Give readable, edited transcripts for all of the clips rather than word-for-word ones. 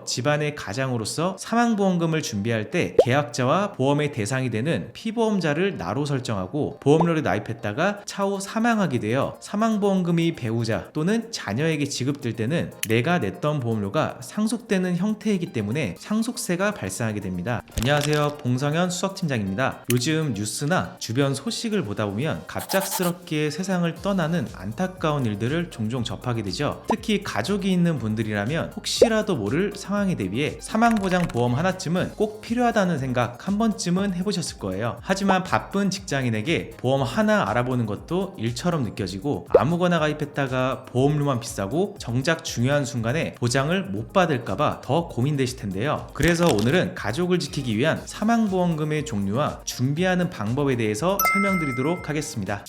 그래서 집안의 가장으로서 사망보험금을 준비할 때 계약자와 보험의 대상이 되는 피보험자를 나로 설정하고 보험료를 납입했다가 차후 사망하게 되어 사망보험금이 배우자 또는 자녀에게 지급될 때는 내가 냈던 보험료가 상속되는 형태이기 때문에 상속세가 발생하게 됩니다. 안녕하세요, 봉성현 수석팀장입니다. 요즘 뉴스나 주변 소식을 보다 보면 갑작스럽게 세상을 떠나는 안타까운 일들을 종종 접하게 되죠. 특히 가족이 있는 분들이라면 혹시라도 모를 상황에 대비해 사망보장보험 하나쯤은 꼭 필요하다는 생각 한 번쯤은 해보셨을 거예요. 하지만 바쁜 직장인에게 보험 하나 알아보는 것도 일처럼 느껴지고 아무거나 가입했다가 보험료만 비싸고 정작 중요한 순간에 보장을 못 받을까봐 더 고민되실 텐데요. 그래서 오늘은 가족을 지키기 위한 사망보험금의 종류와 준비하는 방법에 대해서 설명드리도록 하겠습니다.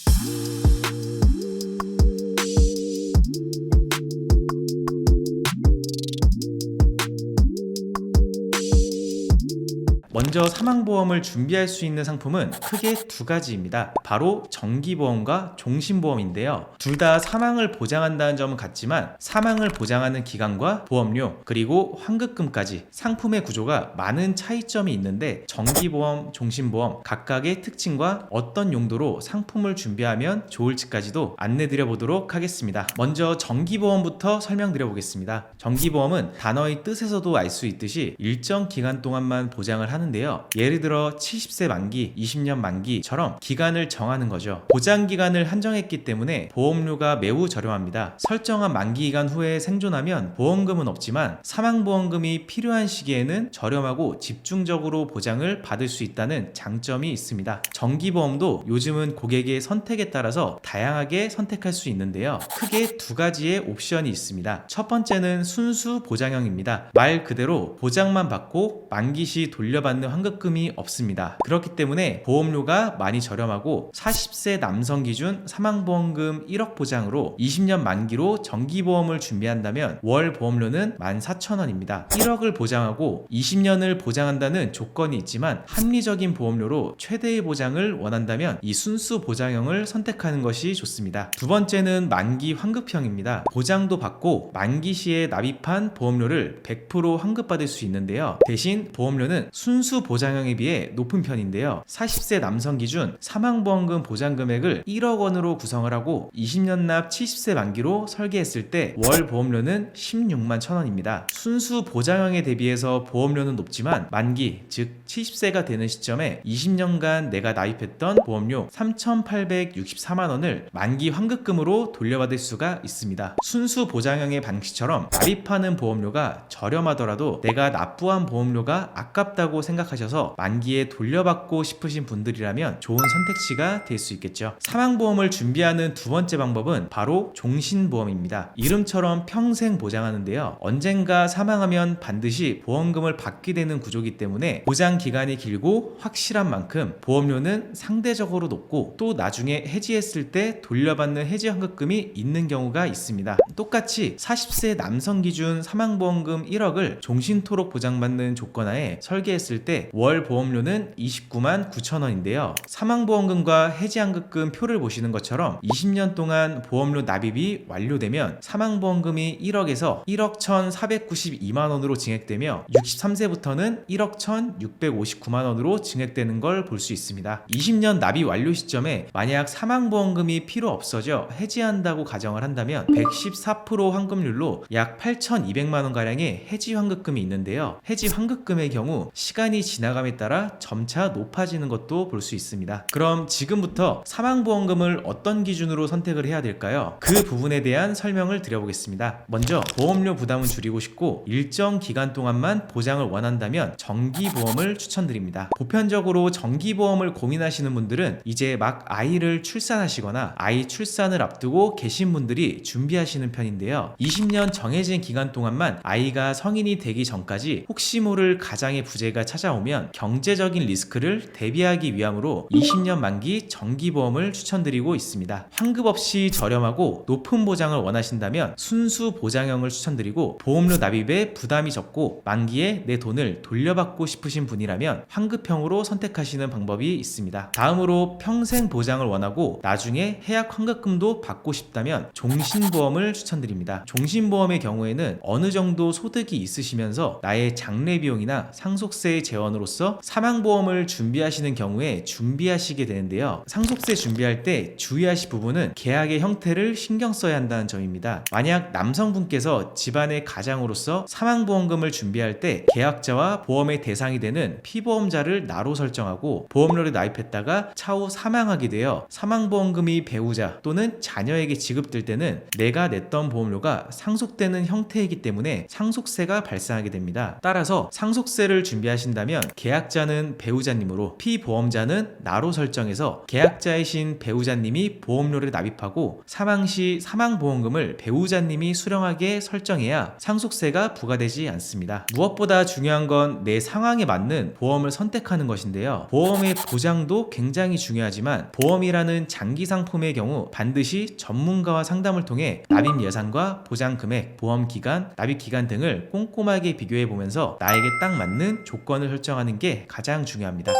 먼저 사망보험을 준비할 수 있는 상품은 크게 두 가지입니다. 바로 정기보험과 종신보험인데요. 둘 다 사망을 보장한다는 점은 같지만 사망을 보장하는 기간과 보험료 그리고 환급금까지 상품의 구조가 많은 차이점이 있는데 정기보험, 종신보험 각각의 특징과 어떤 용도로 상품을 준비하면 좋을지까지도 안내드려 보도록 하겠습니다. 먼저 정기보험부터 설명드려 보겠습니다. 정기보험은 단어의 뜻에서도 알 수 있듯이 일정 기간 동안만 보장을 하는 데요. 예를 들어 70세 만기, 20년 만기처럼 기간을 정하는 거죠. 보장 기간을 한정했기 때문에 보험료가 매우 저렴합니다. 설정한 만기 기간 후에 생존하면 보험금은 없지만 사망보험금이 필요한 시기에는 저렴하고 집중적으로 보장을 받을 수 있다는 장점이 있습니다. 정기보험도 요즘은 고객의 선택에 따라서 다양하게 선택할 수 있는데요. 크게 두 가지의 옵션이 있습니다. 첫 번째는 순수 보장형입니다. 말 그대로 보장만 받고 만기 시 돌려받는 환급금이 없습니다. 그렇기 때문에 보험료가 많이 저렴하고 40세 남성 기준 사망보험금 1억 보장으로 20년 만기로 정기보험을 준비한다면 월 보험료는 14,000원입니다. 1억을 보장하고 20년을 보장한다는 조건이 있지만 합리적인 보험료로 최대의 보장을 원한다면 이 순수 보장형을 선택하는 것이 좋습니다. 두 번째는 만기 환급형입니다. 보장도 받고 만기 시에 납입한 보험료를 100% 환급받을 수 있는데요. 대신 보험료는 순수 보장형에 비해 높은 편인데요. 40세 남성 기준 사망보험금 보장 금액을 1억 원으로 구성을 하고 20년 납 70세 만기로 설계했을 때 월 보험료는 16만 1,000원입니다. 순수 보장형에 대비해서 보험료는 높지만 만기, 즉 70세가 되는 시점에 20년간 내가 납입했던 보험료 3,864만 원을 만기 환급금으로 돌려받을 수가 있습니다. 순수 보장형의 방식처럼 납입하는 보험료가 저렴하더라도 내가 납부한 보험료가 아깝다고 생각하셔서 만기에 돌려받고 싶으신 분들이라면 좋은 선택지가 될 수 있겠죠. 사망보험을 준비하는 두 번째 방법은 바로 종신보험입니다. 이름처럼 평생 보장하는데요. 언젠가 사망하면 반드시 보험금을 받게 되는 구조이기 때문에 보장 기간이 길고 확실한 만큼 보험료는 상대적으로 높고 또 나중에 해지했을 때 돌려받는 해지 환급금이 있는 경우가 있습니다. 똑같이 40세 남성 기준 사망보험금 1억을 종신토록 보장받는 조건하에 설계했을 때 월 보험료는 29만 9천원인데요. 사망보험금과 해지환급금 표를 보시는 것처럼 20년 동안 보험료 납입이 완료되면 사망보험금이 1억에서 1억 1,492만원으로 증액되며 63세부터는 1억 1,659만원으로 증액되는 걸 볼 수 있습니다. 20년 납입 완료 시점에 만약 사망보험금이 필요 없어져 해지한다고 가정을 한다면 114% 환급률로 약 8,200만원가량의 해지 환급금이 있는데요. 해지 환급금의 경우 시간이 지나감에 따라 점차 높아지는 것도 볼 수 있습니다. 그럼 지금부터 사망보험금을 어떤 기준으로 선택을 해야 될까요? 그 부분에 대한 설명을 드려보겠습니다. 먼저 보험료 부담은 줄이고 싶고 일정 기간 동안만 보장을 원한다면 정기보험을 추천드립니다. 보편적으로 정기보험을 고민하시는 분들은 이제 막 아이를 출산하시거나 아이 출산을 앞두고 계신 분들이 준비하시는 편인데요. 20년 정해진 기간 동안만 아이가 성인이 되기 전까지 혹시 모를 가장의 부재가 찾아오면 경제적인 리스크를 대비하기 위함으로 20년 만기 정기보험을 추천드리고 있습니다. 환급 없이 저렴하고 높은 보장을 원하신다면 순수 보장형을 추천드리고 보험료 납입에 부담이 적고 만기에 내 돈을 돌려받고 싶으신 분이라면 환급형으로 선택하시는 방법이 있습니다. 다음으로 평생 보장을 원하고 나중에 해약 환급금도 받고 싶다면 종신보험을 추천드립니다. 종신보험의 경우에는 어느 정도 소득이 있으시면서 나의 장례 비용이나 상속세의 재원으로서 사망보험을 준비하시는 경우에 준비하시게 되는데요. 상속세 준비할 때 주의하실 부분은 계약의 형태를 신경 써야 한다는 점입니다. 만약 남성분께서 집안의 가장으로서 사망보험금을 준비할 때 계약자와 보험의 대상이 되는 피보험자를 나로 설정하고 보험료를 납입했다가 차후 사망하게 되어 사망보험금이 배우자 또는 자녀에게 지급될 때는 내가 냈던 보험료가 상속되는 형태이기 때문에 상속세가 발생하게 됩니다. 따라서 상속세를 준비하신다면 계약자는 배우자님으로 피보험자는 나로 설정해서 계약자이신 배우자님이 보험료를 납입하고 사망 시 사망보험금을 배우자님이 수령하게 설정해야 상속세가 부과되지 않습니다. 무엇보다 중요한 건 내 상황에 맞는 보험을 선택하는 것인데요. 보험의 보장도 굉장히 중요하지만 보험이라는 장기 상품의 경우 반드시 전문가와 상담을 통해 납입 예산과 보장 금액, 보험 기간, 납입 기간 등을 꼼꼼하게 비교해 보면서 나에게 딱 맞는 조건을 설정하는 게 가장 중요합니다.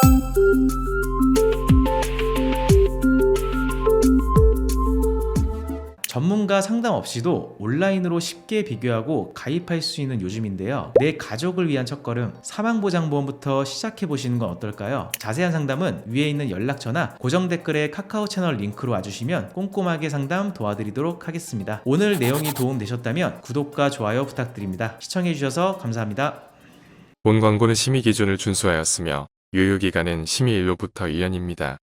전문가 상담 없이도 온라인으로 쉽게 비교하고 가입할 수 있는 요즘인데요. 내 가족을 위한 첫걸음 사망보장보험부터 시작해보시는 건 어떨까요? 자세한 상담은 위에 있는 연락처나 고정 댓글에 카카오 채널 링크로 와주시면 꼼꼼하게 상담 도와드리도록 하겠습니다. 오늘 내용이 도움되셨다면 구독과 좋아요 부탁드립니다. 시청해주셔서 감사합니다. 본 광고는 심의 기준을 준수하였으며 유효기간은 심의 일로부터 1년입니다.